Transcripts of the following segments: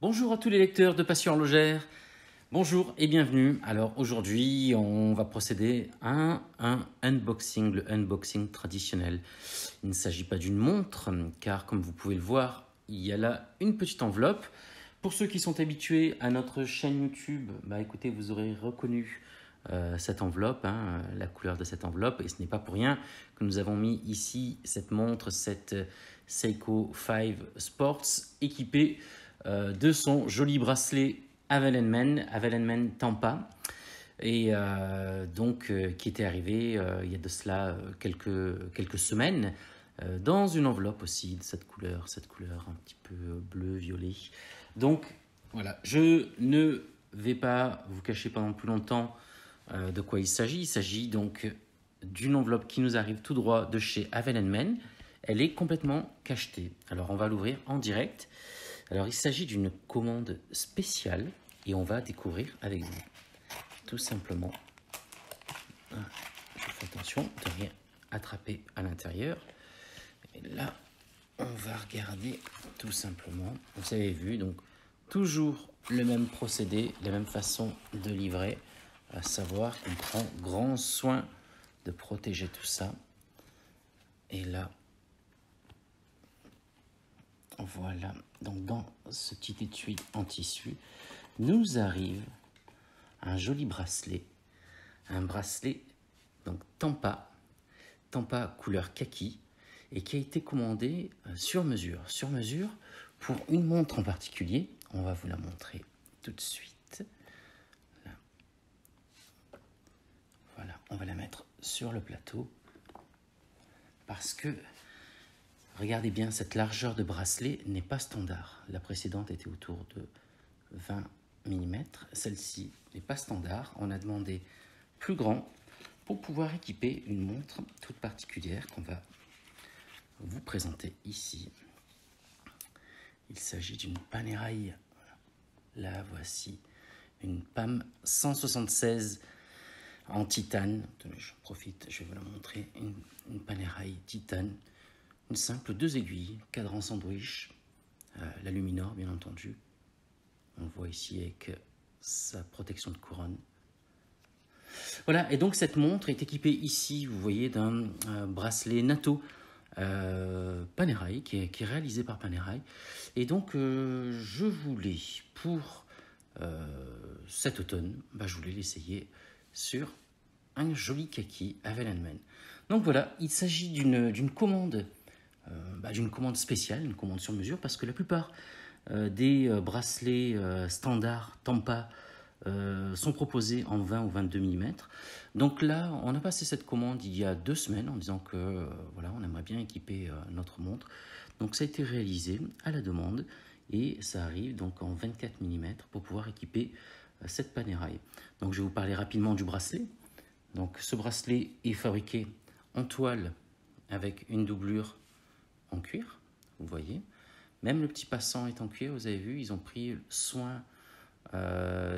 Bonjour à tous les lecteurs de Passion Horlogère. Bonjour et bienvenue. Alors aujourd'hui, on va procéder à un unboxing, le unboxing traditionnel. Il ne s'agit pas d'une montre, car comme vous pouvez le voir, il y a là une petite enveloppe. Pour ceux qui sont habitués à notre chaîne YouTube, écoutez, vous aurez reconnu cette enveloppe, la couleur de cette enveloppe, et ce n'est pas pour rien que nous avons mis ici cette montre, cette Seiko 5 Sports équipée de son joli bracelet Havel&Man Tampa, et qui était arrivé il y a de cela quelques semaines dans une enveloppe aussi de cette couleur un petit peu bleu-violet. Donc voilà, je ne vais pas vous cacher pendant plus longtemps de quoi il s'agit. Il s'agit donc d'une enveloppe qui nous arrive tout droit de chez Havel&Man. Elle est complètement cachetée. Alors on va l'ouvrir en direct. Alors il s'agit d'une commande spéciale et on va découvrir avec vous. Tout simplement, je fais attention de rien attraper à l'intérieur. Et là, on va regarder tout simplement. Vous avez vu, donc toujours le même procédé, la même façon de livrer, à savoir qu'on prend grand soin de protéger tout ça. Et là, voilà, donc dans ce petit étui en tissu, nous arrive un joli bracelet, un bracelet donc Tampa couleur kaki, et qui a été commandé sur mesure pour une montre en particulier. On va vous la montrer tout de suite. Là. Voilà, on va la mettre sur le plateau parce que regardez bien, cette largeur de bracelet n'est pas standard. La précédente était autour de 20 mm. Celle-ci n'est pas standard. On a demandé plus grand pour pouvoir équiper une montre toute particulière qu'on va vous présenter ici. Il s'agit d'une Panerai. Là, voici une PAM 176 en titane. Je profite, je vais vous la montrer. Une Panerai titane. Une simple 2 aiguilles, cadran sandwich, la Luminor bien entendu. On le voit ici avec sa protection de couronne. Voilà, et donc cette montre est équipée ici, vous voyez, d'un bracelet NATO Panerai, qui est réalisé par Panerai. Et donc je voulais, pour cet automne, je voulais l'essayer sur un joli kaki Havel&Man. Donc voilà, il s'agit d'une commande. D'une commande spéciale, une commande sur mesure, parce que la plupart des bracelets standards Tampa sont proposés en 20 ou 22 mm. Donc là, on a passé cette commande il y a 2 semaines en disant que voilà, on aimerait bien équiper notre montre. Donc ça a été réalisé à la demande et ça arrive donc en 24 mm pour pouvoir équiper cette Panerai. Donc je vais vous parler rapidement du bracelet. Donc ce bracelet est fabriqué en toile avec une doublure en cuir, vous voyez. Même le petit passant est en cuir, vous avez vu, ils ont pris soin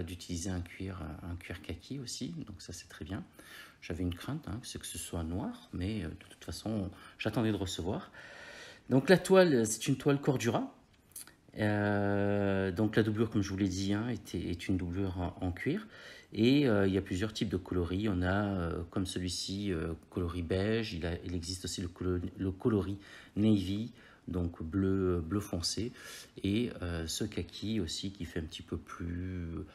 d'utiliser un cuir kaki aussi, donc ça c'est très bien. J'avais une crainte, c'est que ce soit noir, mais de toute façon, j'attendais de recevoir. Donc la toile, c'est une toile Cordura. Donc la doublure, comme je vous l'ai dit, est une doublure en cuir. Et il y a plusieurs types de coloris. On a, comme celui-ci, coloris beige. Il existe aussi le coloris navy, donc bleu foncé. Et ce kaki aussi qui fait un petit peu plus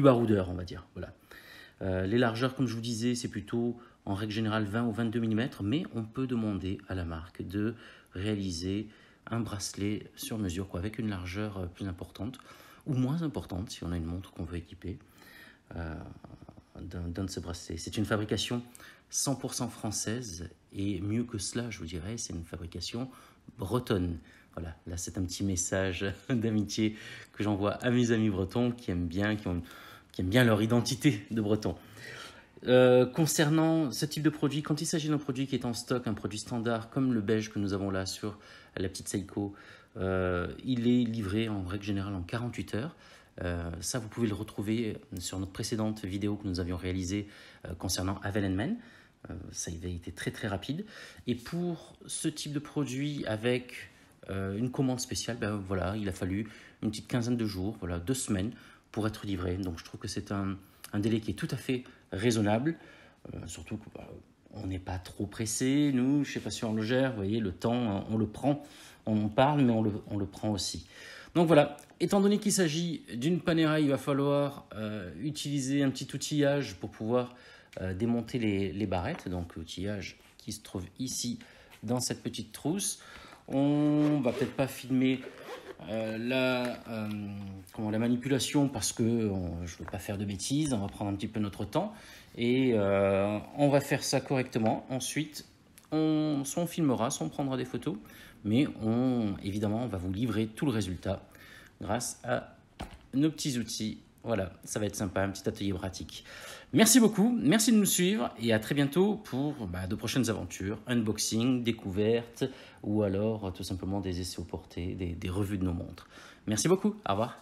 baroudeur, on va dire. Voilà. Les largeurs, comme je vous disais, c'est plutôt en règle générale 20 ou 22 mm. Mais on peut demander à la marque de réaliser un bracelet sur mesure, avec une largeur plus importante ou moins importante si on a une montre qu'on veut équiper d'un de ces bracelets. C'est une fabrication 100% française et mieux que cela, je vous dirais, c'est une fabrication bretonne. Voilà, là c'est un petit message d'amitié que j'envoie à mes amis bretons qui aiment bien leur identité de breton. Concernant ce type de produit, quand il s'agit d'un produit qui est en stock, un produit standard comme le beige que nous avons là sur la petite Seiko, il est livré en règle générale en 48 heures. Ça, vous pouvez le retrouver sur notre précédente vidéo que nous avions réalisée concernant Havel&Man. Ça avait été très très rapide. Et pour ce type de produit avec une commande spéciale, ben voilà, il a fallu une petite quinzaine de jours, voilà, 2 semaines pour être livré. Donc je trouve que c'est un délai qui est tout à fait raisonnable, surtout qu'on n'est pas trop pressé, nous, chez Passion Horlogère, vous voyez, le temps, on le prend, on en parle, mais on le prend aussi. Donc voilà, étant donné qu'il s'agit d'une Panerai, il va falloir utiliser un petit outillage pour pouvoir démonter les barrettes, donc outillage qui se trouve ici dans cette petite trousse. On va peut-être pas filmer la manipulation parce que je veux pas faire de bêtises, on va prendre un petit peu notre temps et on va faire ça correctement. Ensuite, soit on filmera, soit on prendra des photos, mais évidemment, on va vous livrer tout le résultat grâce à nos petits outils. Voilà, ça va être sympa, un petit atelier pratique. Merci beaucoup, merci de nous suivre et à très bientôt pour de prochaines aventures, unboxing, découvertes ou alors tout simplement des essais au porté, des revues de nos montres. Merci beaucoup, au revoir.